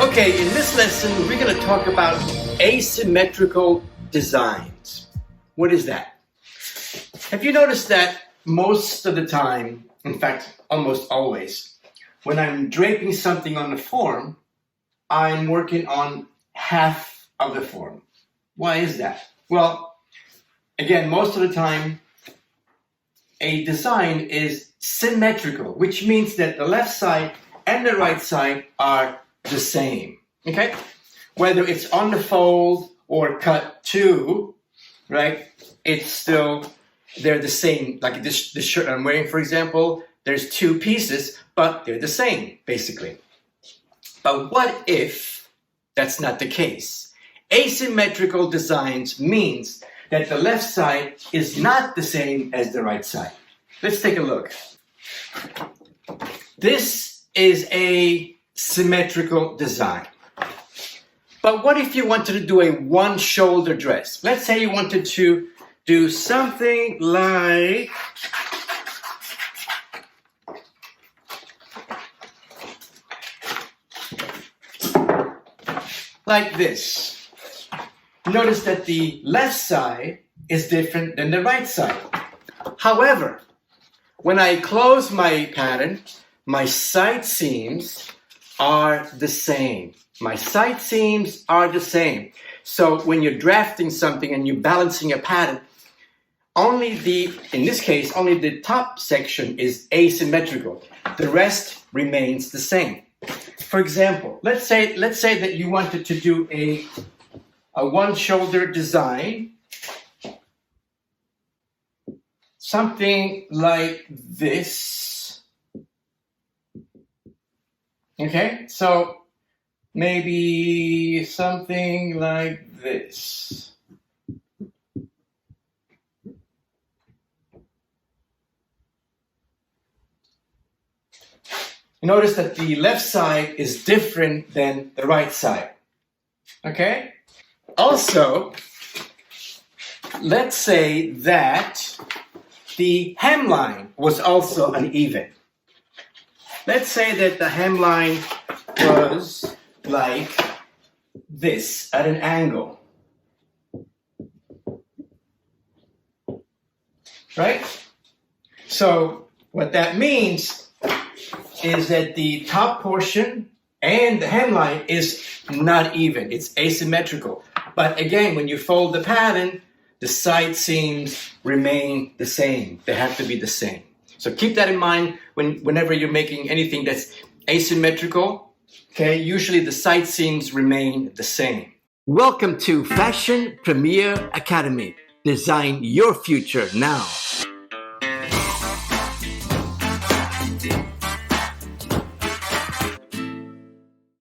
Okay, in this lesson, we're going to talk about asymmetrical designs. What is that? Have you noticed that most of the time, in fact, almost always, when I'm draping something on the form, I'm working on half of the form. Why is that? Well, again, most of the time, a design is symmetrical, which means that the left side and the right side are the same, okay? Whether it's on the fold or cut to, right? It's still, they're the same. Like this shirt I'm wearing, for example, there's two pieces, but they're the same, basically. But what if that's not the case? Asymmetrical designs means that the left side is not the same as the right side. Let's take a look. This is a symmetrical design. But what if you wanted to do a one-shoulder dress? Let's say you wanted to do something like this. Notice that the left side is different than the right side. However, when I close my pattern, my side seams are the same. My side seams are the same. So when you're drafting something and you're balancing a pattern, in this case, only the top section is asymmetrical. The rest remains the same. For example, let's say that you wanted to do a one-shoulder design, something like this. Okay, so maybe something like this. Notice that the left side is different than the right side. Okay? Also, let's say that the hemline was also uneven. Let's say that the hemline was like this at an angle. Right? So what that means is that the top portion and the hemline is not even. It's asymmetrical. But again, when you fold the pattern, the side seams remain the same. They have to be the same. So keep that in mind whenever you're making anything that's asymmetrical. Okay, usually the side seams remain the same. Welcome to Fashion Premier Academy. Design your future now.